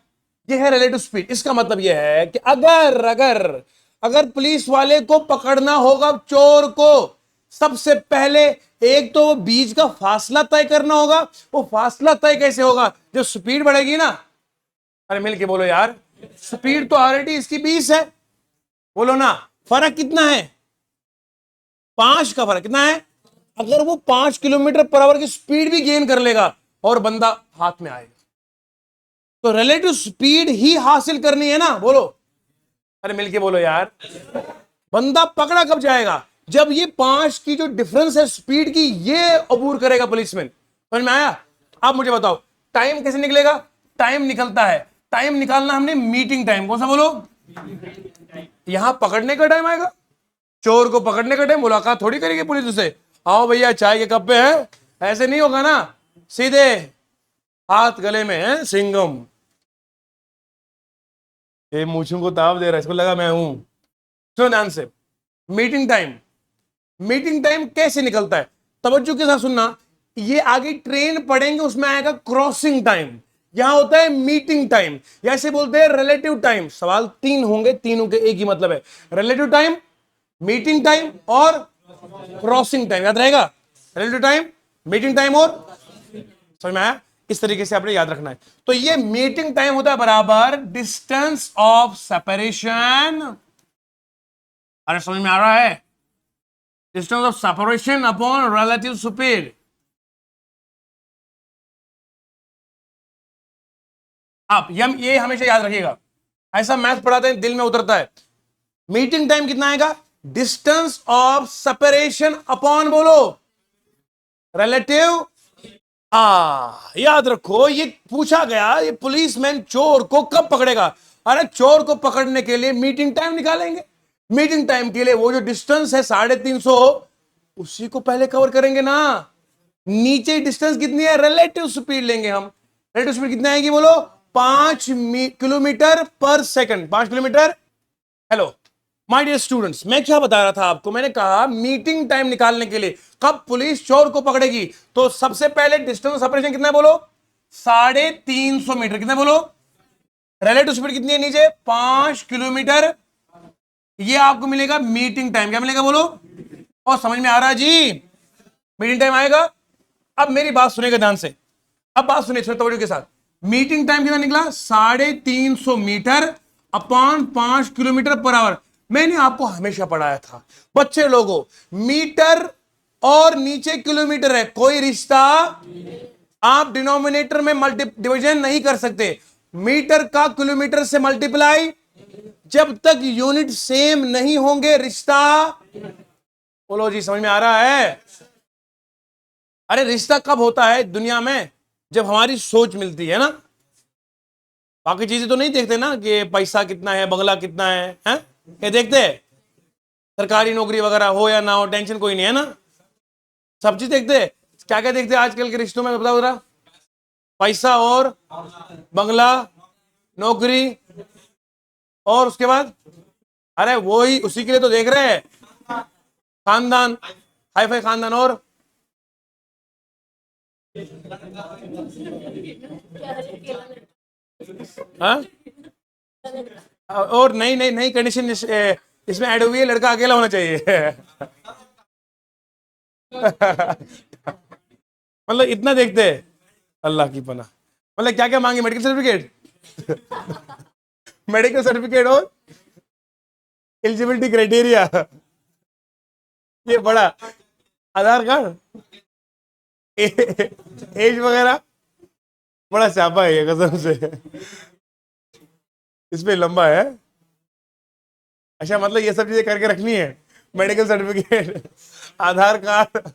यह है रिलेटिव स्पीड। इसका मतलब यह है कि अगर अगर अगर पुलिस वाले को पकड़ना होगा चोर को, सबसे पहले एक तो बीच का फासला तय करना होगा। वो फासला तय कैसे होगा, जब स्पीड बढ़ेगी ना। अरे मिल के बोलो यार, स्पीड तो ऑलरेडी इसकी 20 है, बोलो ना, फर्क कितना है, 5 का फर्क कितना है। अगर वो 5 किलोमीटर पर आवर की स्पीड भी गेन कर लेगा और बंदा हाथ में आएगा, तो रिलेटिव स्पीड ही हासिल करनी है ना, बोलो। अरे मिलके बोलो यार, बंदा पकड़ा कब जाएगा, जब ये 5 की जो डिफरेंस है स्पीड की, ये अबूर करेगा पुलिसमैन। समझ में आया। अब मुझे बताओ टाइम कैसे निकलेगा, टाइम निकलता है, टाइम निकालना हमने मीटिंग टाइम, कौन सा बोलो, यहां पकड़ने का टाइम आएगा, चोर को पकड़ने का टाइम। मुलाकात थोड़ी करेगी पुलिस उसे, आओ भैया चाय के कप पे है, ऐसे नहीं होगा ना, सीधे हाथ गले में है सिंगम। ये मूछों को ताव दे रहा है, इसको लगा मैं हूं। सुनो ध्यान से, मीटिंग टाइम, मीटिंग टाइम कैसे निकलता है, तवज्जो के साथ सुनना। ये आगे ट्रेन पढ़ेंगे उसमें आएगा क्रॉसिंग टाइम, यहां होता है मीटिंग टाइम, या इसे बोलते हैं रिलेटिव टाइम। सवाल 3 होंगे, तीनों के एक ही मतलब है, रिलेटिव टाइम, मीटिंग टाइम और क्रॉसिंग टाइम, याद रहेगा। रिलेटिव टाइम, मीटिंग टाइम और, समझ में आया। इस तरीके से आपने याद रखना है। तो ये मीटिंग टाइम होता है बराबर डिस्टेंस ऑफ सेपरेशन। अरे समझ में आ रहा है? Distance of separation upon relative speed. आप ये हमेशा याद रखिएगा, ऐसा मैथ पढ़ाते हैं दिल में उतरता है। मीटिंग टाइम कितना आएगा? डिस्टेंस ऑफ सेपरेशन अपॉन बोलो रिलेटिव। याद रखो, ये पूछा गया ये पुलिसमैन चोर को कब पकड़ेगा? अरे चोर को पकड़ने के लिए मीटिंग टाइम निकालेंगे। मीटिंग टाइम के लिए वो जो डिस्टेंस है 350, उसी को पहले कवर करेंगे ना। नीचे डिस्टेंस कितनी है? रिलेटिव स्पीड लेंगे हम। रिलेटिव स्पीड कितनी आएगी बोलो? 5 किलोमीटर पर second. 5 kilometre. Hello my dear students, मैं क्या बता रहा था आपको? मैंने कहा मीटिंग टाइम निकालने के लिए कब पुलिस चोर को पकड़ेगी, तो सबसे पहले डिस्टेंस सेपरेशन कितना है बोलो? 350 मीटर। कितना बोलो? रिलेटिव स्पीड कितनी है नीचे? 5 किलोमीटर। ये आपको मिलेगा मीटिंग टाइम। क्या मिलेगा बोलो? और समझ में आ रहा है जी? मीटिंग टाइम आएगा। अब मेरी बात सुनेगा ध्यान से, अब बात सुनिए तवज्जो के साथ। मीटिंग टाइम कितना निकला? 350 मीटर अपॉन 5 किलोमीटर पर आवर। मैंने आपको हमेशा पढ़ाया था बच्चे लोगों, मीटर और नीचे किलोमीटर है, कोई रिश्ता आप डिनोमिनेटर में मल्टी डिवीजन नहीं कर सकते। मीटर का किलोमीटर से मल्टीप्लाई, जब तक यूनिट सेम नहीं होंगे रिश्ता। बोलो जी, समझ में आ रहा है? अरे रिश्ता कब होता है दुनिया में? जब हमारी सोच मिलती है ना। बाकी चीजें तो नहीं देखते ना कि पैसा कितना है, बंगला कितना है, हैं? ये देखते हैं? सरकारी नौकरी वगैरह हो या ना हो, टेंशन कोई नहीं है ना। सब चीज देखते हैं। क्या क्या देखते हैं आजकल के रिश्तों में बताओ जरा? पैसा और बंगला, नौकरी, और उसके बाद अरे वो ही उसी के लिए तो देख रहे हैं, खानदान, हाई फाई खानदान। और हाँ? और नई नई नई कंडीशन इसमें ऐड हुई है, लड़का अकेला होना चाहिए। मतलब इतना देखते हैं, अल्लाह की पनाह। मतलब क्या क्या मांगे? मेडिकल सर्टिफिकेट, मेडिकल सर्टिफिकेट और एलिजिबिलिटी क्राइटेरिया, ये बड़ा, आधार कार्ड, एज वगैरह, बड़ा स्यापा है ये कसम से। इसमें लंबा है। अच्छा, मतलब ये सब चीजें करके रखनी है? मेडिकल सर्टिफिकेट, आधार कार्ड,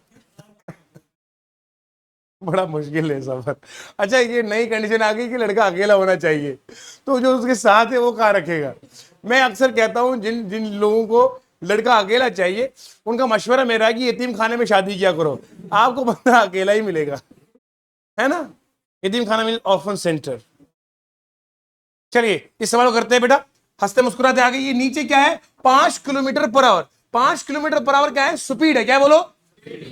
बड़ा मुश्किल है सफर। अच्छा, ये नई कंडीशन आ गई कि लड़का अकेला होना चाहिए, तो जो उसके साथ है वो कहाँ रखेगा? मैं अक्सर कहता हूं जिन जिन लोगों को लड़का अकेला चाहिए, उनका मशवरा मेरा है कि यतीम खाने में शादी किया करो, आपको बंदा अकेला ही मिलेगा, है ना? यतीम खाना मीन ऑर्फन सेंटर। चलिए इस सवाल को करते हैं बेटा, हंसते मुस्कुराते आगे। ये नीचे क्या है? 5 किलोमीटर पर आवर। 5 किलोमीटर पर आवर क्या है? स्पीड है। क्या बोलो?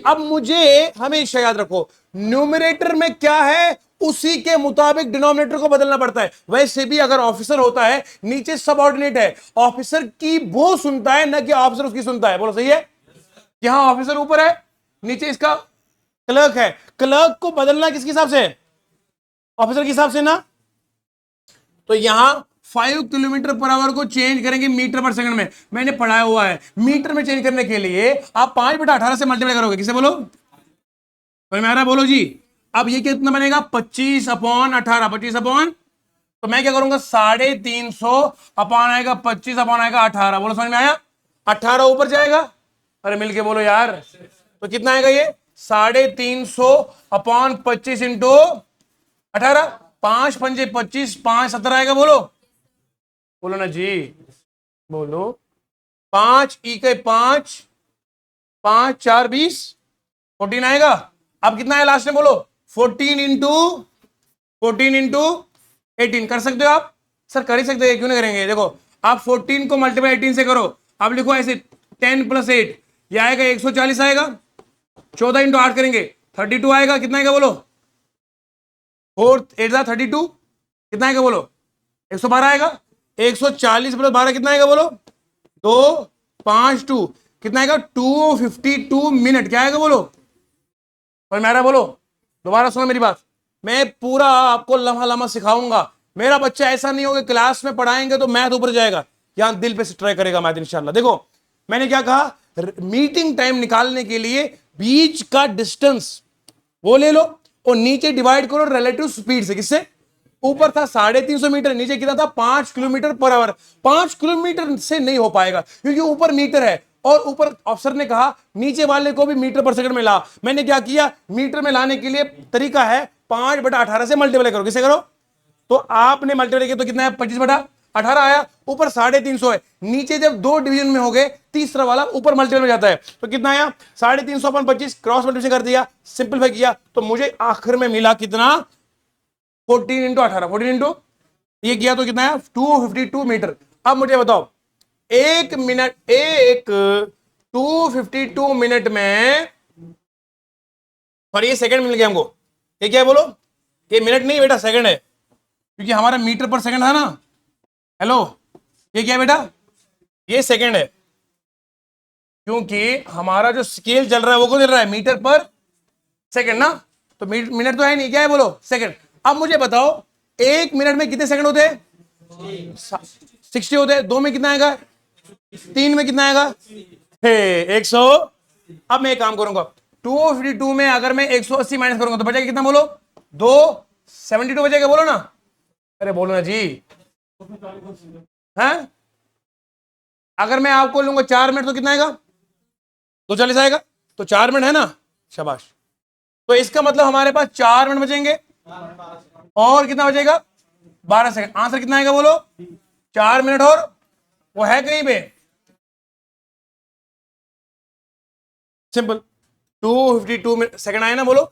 अब मुझे हमेशा याद रखो, न्यूमरेटर में क्या है उसी के मुताबिक डिनोमिनेटर को बदलना पड़ता है। वैसे भी अगर ऑफिसर होता है, नीचे सबऑर्डिनेट है, ऑफिसर की वो सुनता है ना कि ऑफिसर उसकी सुनता है। बोलो सही है? यहां ऑफिसर ऊपर है, नीचे इसका क्लर्क है। क्लर्क को बदलना किसके हिसाब से? ऑफिसर के हिसाब से ना। तो यहां 5 किलोमीटर पर आवर को चेंज करेंगे मीटर पर सेकंड में। मैंने पढ़ाया हुआ है, मीटर में चेंज करने के लिए आप 5 बटा 18 से मल्टीप्लाई करोगे। किसे बोलो? तो मेरा बोलो जी। अब ये कितना बनेगा? 25 अपॉन 18। 25 अपॉन, तो मैं क्या करूंगा? 350 अपॉन आएगा 25 अपॉन आएगा 18। बोलो समझ में आया? 18 ऊपर जाएगा। अरे मिलके बोलो यार। तो कितना आएगा ये? 350 अपॉन 25 इंटू 18। 5 पंजे 25, 5 17 आएगा। बोलो बोलो ना जी, बोलो। 5 ई के 5, 5 4 20, 14 आएगा। अब कितना है लास्ट में? बोलो 14 इंटू 18 कर सकते हो आप? सर कर ही सकते हैं, क्यों नहीं करेंगे? देखो आप 14 को मल्टीप्लाई 18 से करो। अब लिखो ऐसे 10 + 8, ये आएगा 140 आएगा। 14 इंटू 8 करेंगे 32 आएगा। कितना आएगा बोलो? 4 8 32, कितना आएगा बोलो? 112 आएगा। 140 + 12 कितना आएगा बोलो? 2 5 2, कितना आएगा? 252 मिनट। क्या आएगा बोलो? और मेरा बोलो, दोबारा सुनो मेरी बात। मैं पूरा आपको लम्हा लम्हा सिखाऊंगा। मेरा बच्चा ऐसा नहीं होगा क्लास में पढ़ाएंगे तो मैथ ऊपर जाएगा, यहां दिल पे से ट्राई करेगा मैथ इंशाल्लाह। देखो मैंने क्या कहा, मीटिंग टाइम निकालने के लिए बीच का डिस्टेंस वो ले लो और नीचे डिवाइड करो रिलेटिव स्पीड से। किससे? ऊपर था 350 मीटर, नीचे कितना था 5 किलोमीटर पर आवर। 5 किलोमीटर से नहीं हो पाएगा क्योंकि ऊपर मीटर है और ऊपर अफसर ने कहा नीचे वाले को भी मीटर पर सेकंड में ला। मैंने क्या किया, मीटर में लाने के लिए तरीका है 5/18 से मल्टीप्लाई करो। किसे करो? तो आपने मल्टीप्लाई किया तो कितना है 25/18 आया। ऊपर 350 है, नीचे जब दो डिवीजन में हो गए तीसरा वाला ऊपर मल्टीप्लाई में जाता है तो कितना आया 350 अपन 25 क्रॉस मल्टीप्लाई कर दिया, सिंपलीफाई किया तो मुझे आखिर में मिला कितना 14 × 18, 14 इंटू ये किया तो कितना है 252 मीटर। अब मुझे बताओ एक 252 मिनट में, सॉरी ये सेकंड मिल गया हमको, ये क्या है बोलो, ये मिनट नहीं बेटा सेकंड है क्योंकि हमारा मीटर पर सेकंड है ना। हेलो, ये क्या है बेटा, ये सेकंड है क्योंकि हमारा जो स्केल चल रहा है वो कौन चल रहा है, मीटर पर सेकंड ना, तो मिनट तो है नहीं, क्या है बोलो सेकंड। अब मुझे बताओ एक मिनट में कितने सेकंड होते हैं 60 होते हैं, दो में कितना आएगा 3 में कितना आएगा 100। अब मैं एक काम करूंगा 252 में अगर मैं 180 माइनस करूंगा तो बचेगा कितना बोलो 272 बचेगा, बोलो ना, अरे बोलो ना जी, हैं? अगर मैं आपको लूंगा 4 मिनट तो कितना आएगा 240 आएगा, तो 4 मिनट है ना, शाबाश। तो इसका मतलब हमारे पास 4 मिनट बचेंगे और कितना बचेगा 12 सेकंड। आंसर कितना आएगा बोलो 4 मिनट और वो है कहीं पे, सिंपल 252 सेकंड आए ना बोलो।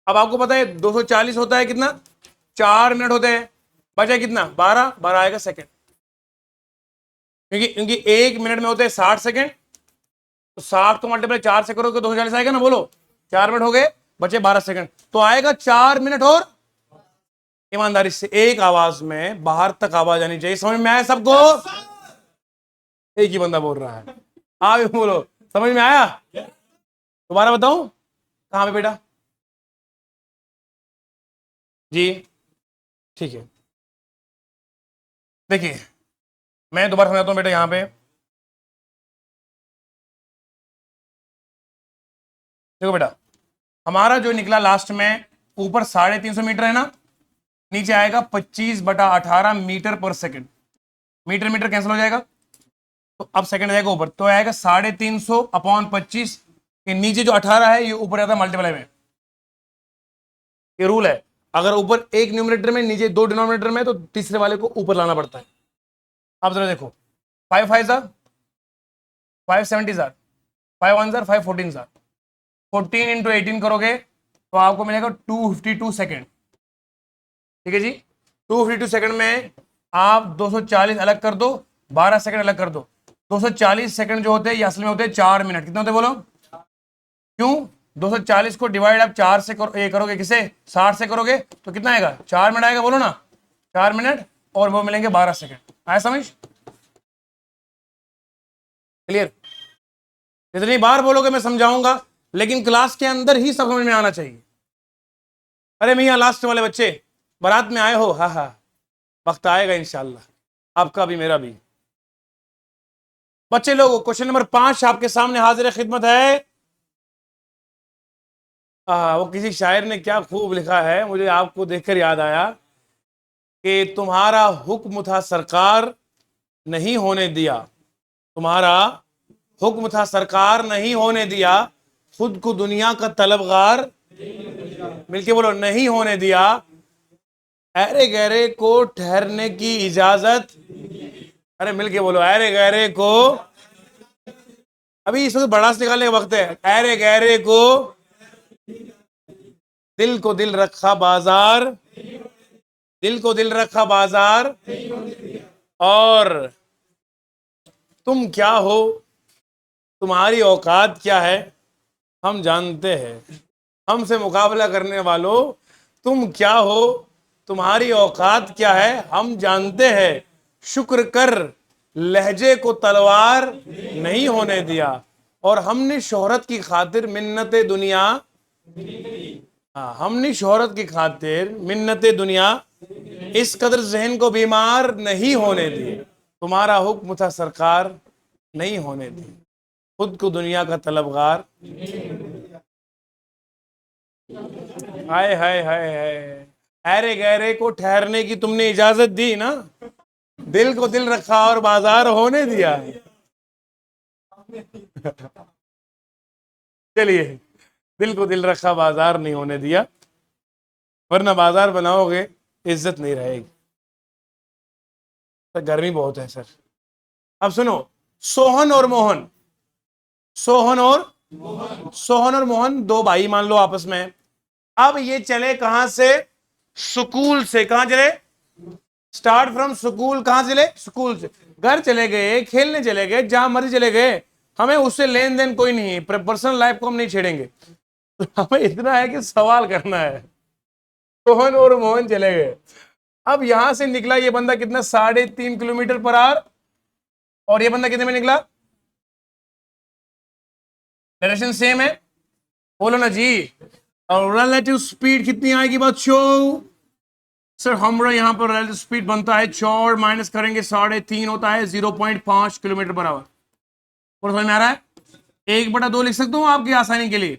अब आपको पता है 240 होता है कितना 4 मिनट होते हैं, बचा कितना 12 आएगा सेकंड, क्योंकि एक मिनट में होते हैं 60 सेकंड, तो 60 को मल्टीप्लाई 4 से करोगे 240 आएगा ना, बोलो 4 मिनट हो गए बचे 12 सेकंड, तो आएगा 4 मिनट और। ईमानदारी से एक आवाज में बाहर तक आवाज आनी चाहिए, समझ में आया सबको? एक ही बंदा बोल रहा है, आप बोलो समझ में आया? दोबारा बताऊं कहां पे बेटा? जी ठीक है, देखिए मैं दोबारा समझाता हूं बेटा। यहां पे देखो बेटा, हमारा जो निकला लास्ट में ऊपर 350 मीटर है ना, नीचे आएगा 25/18 मीटर पर सेकंड, मीटर मीटर कैंसिल हो जाएगा तो अब सेकंड जाएगा ऊपर, तो आएगा 350/25 के नीचे जो 18 है ये ऊपर जाता है मल्टीप्लाई में। ये रूल है, अगर ऊपर एक न्यूमरेटर में नीचे दो डिनोमिनेटर में तो तीसरे वाले को ऊपर लाना पड़ता है। अब जरा देखो 5 5 जार 5 70 जार 5 1 जार 5 14 जार 14 × 18 करोगे तो आपको मिलेगा 252 सेकेंड। ठीक है जी, 252 सेकंड में आप 240 अलग कर दो, 12 सेकंड अलग कर दो, 240 सेकंड जो होते हैं ये असल में होते हैं 4 मिनट। कितने होते हैं बोलो? क्यों? 240 को डिवाइड आप 4 से करोगे, किसे 60 से करोगे तो कितना आएगा 4 मिनट आएगा, बोलो ना 4 मिनट और वो मिलेंगे 12 सेकंड। आया समझ? क्लियर? जितनी बार बोलोगे मैं समझाऊंगा, लेकिन क्लास के अंदर ही सब समझ में आना चाहिए। अरे मियाँ लास्ट वाले बच्चे बारात में आए हो, हाँ वक्त आएगा इंशाल्लाह आपका भी मेरा भी। बच्चे लोगों क्वेश्चन नंबर 5 आपके सामने हाजिर खिदमत है। वो किसी शायर ने क्या खूब लिखा है, मुझे आपको देखकर याद आया कि तुम्हारा हुक्म था सरकार नहीं होने दिया, तुम्हारा हुक्म था सरकार नहीं होने दिया, खुद को दुनिया का तलबगार मिलके बोलो नहीं होने दिया, अरे गहरे को ठहरने की इजाजत, अरे मिलके बोलो अरे गहरे को, अभी इस वक्त बड़ा से निकालने का वक्त है, अरे गहरे को दिल को दिल रखा बाजार, दिल को दिल रखा बाजार, और तुम क्या हो तुम्हारी औकात क्या है हम जानते हैं, हमसे मुकाबला करने वालों तुम क्या हो तुम्हारी औकात क्या है हम जानते हैं, शुक्र कर लहजे को तलवार नहीं होने दिया, और हमने शोहरत की खातिर मिन्नते दुनिया हाँ, हमने शोहरत की खातिर मिन्नते दुनिया इस कदर जहन को बीमार नहीं होने दी, तुम्हारा हुक्म था सरकार नहीं होने दी, खुद को दुनिया का तलबगार। हाय हाय हाय हाय, अरे गहरे को ठहरने की तुमने इजाजत दी ना, दिल को दिल रखा और बाजार होने दिया। चलिए, दिल को दिल रखा बाजार नहीं होने दिया, वरना बाजार बनाओगे इज्जत नहीं रहेगी। तो गर्मी बहुत है सर। अब सुनो, सोहन और मोहन, सोहन और सोहन और मोहन दो भाई मान लो आपस में। अब ये चले कहां से? स्कूल से। कहां चले? Start from school. कहां चले? स्कूल से। घर चले गए, खेलने चले गए, जहां मर्जी चले गए, हमें उससे लेन देन कोई नहीं है, पर्सनल लाइफ को हम नहीं छेड़ेंगे। हमें इतना है कि सवाल करना है। सोहन और मोहन चले गए। अब यहां से निकला ये बंदा कितना? 3.5 किलोमीटर पर आवर। और ये बंदा कितने में निकला? डायरेक्शन सेम है, बोलो ना जी। और रिलेटिव स्पीड कितनी आएगी बच्चों? सर हमारा यहां पर रिलेटिव स्पीड बनता है 4 माइनस करेंगे 3.5 होता है 0.5 किलोमीटर पर आवर। और समझ में आ रहा है? 1/2 लिख सकता हूं आपकी आसानी के लिए।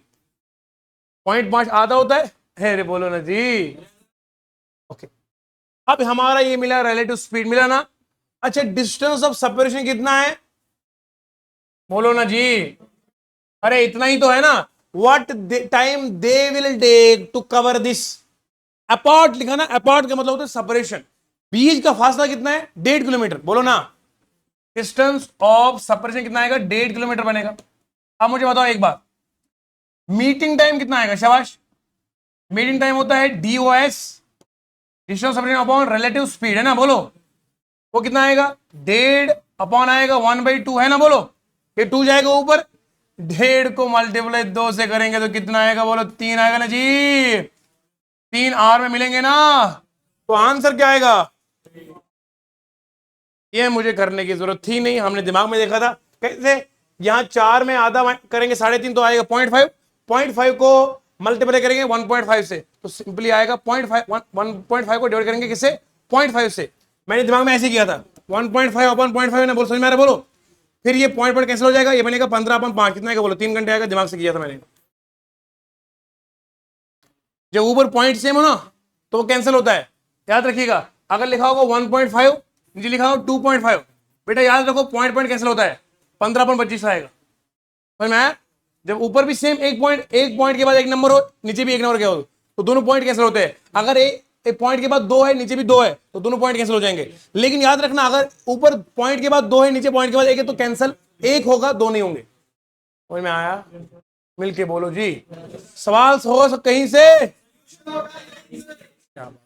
0.5 आधा होता है। अरे बोलो ना जी। ओके, अब हमारा ये मिला, रिलेटिव स्पीड मिला ना। अच्छा, डिस्टेंस ऑफ सेपरेशन कितना है? बोलो ना जी। अरे इतना ही तो है ना। What time they will take to cover this. Apart लिखा ना, अपार्ट का मतलब होता है सेपरेशन। बीच का फासला कितना है? 1.5 किलोमीटर। बोलो ना, डिस्टेंस ऑफ सेपरेशन कितना आएगा? 1.5 किलोमीटर बनेगा। अब मुझे बताओ एक बात, मीटिंग टाइम कितना आएगा? शाबाश। मीटिंग टाइम होता है DOS, distance separation upon relative speed, है ना? बोलो वो कितना आएगा? 1.5 अपॉन आएगा 1/2, है ना? बोलो ये 2 जाएगा ऊपर, 1.5 को मल्टीप्लाई 2 से करेंगे तो कितना आएगा? बोलो 3 आएगा ना जी। 3 आर में मिलेंगे ना, तो आंसर क्या आएगा? ये मुझे करने की जरूरत थी नहीं, हमने दिमाग में देखा था। कैसे? यहां 4 में आधा करेंगे 3.5 तो आएगा 0.5। 0.5 को मल्टीप्लाई करेंगे 1.5 से तो सिंपली आएगा 0.5। 1.5 को डिवाइड करेंगे किससे? 0.5 से। मैंने दिमाग में ऐसे किया था, 1.5 अपॉन 0.5 ना। बोलो समझ में आ रहा है? बोलो। फिर ये पॉइंट कैंसिल हो जाएगा, ये बनेगा 15/5। कितना आएगा? बोलो 3 घंटे आएगा। दिमाग से किया था मैंने। जब ऊपर पॉइंट सेम हो ना तो वो कैंसिल होता है, याद रखिएगा। अगर लिखा होगा 1.5, नीचे लिखा होगा 2.5, बेटा याद रखो पॉइंट पॉइंट कैंसिल होता है, 15/25 आएगा। समझ में आया? जब ऊपर भी सेम एक पॉइंट के बाद एक नंबर हो, नीचे भी एक नंबर क्या हो, तो दोनों पॉइंट कैंसिल होते हैं। अगर एक पॉइंट के बाद 2 है, नीचे भी 2 है, तो दोनों पॉइंट कैंसिल हो जाएंगे। लेकिन याद रखना, अगर ऊपर पॉइंट के बाद 2 है, नीचे पॉइंट के बाद 1 है, तो कैंसिल 1 होगा, 2 नहीं होंगे। समझ में आया? मिलके बोलो जी। सवाल हो कहीं से,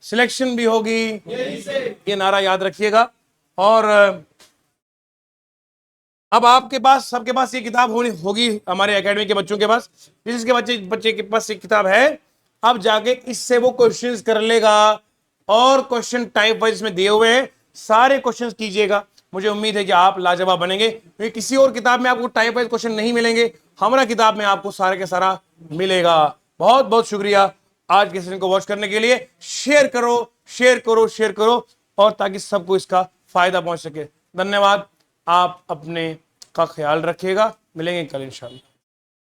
सिलेक्शन भी होगी, ये नारा याद रखिएगा। और अब आपके पास, सबके पास ये किताब होगी हमारे एकेडमी के बच्चों के पास। जिसके बच्चे के पास ये किताब है, अब जाके इससे वो क्वेश्चंस कर लेगा। और क्वेश्चन टाइप वाइज में दिए हुए हैं, सारे क्वेश्चंस कीजिएगा। मुझे उम्मीद है कि आप लाजवाब बनेंगे, क्योंकि किसी और किताब में आपको टाइप वाइज क्वेश्चन नहीं मिलेंगे, हमारा किताब में आपको सारे के सारा मिलेगा। बहुत बहुत शुक्रिया आज के सेशन को वॉच करने के लिए। शेयर करो, शेयर करो, शेयर करो, और ताकि सबको इसका फायदा पहुंच सके। धन्यवाद। आप अपने का ख्याल रखिएगा, मिलेंगे कल इंशाल्लाह।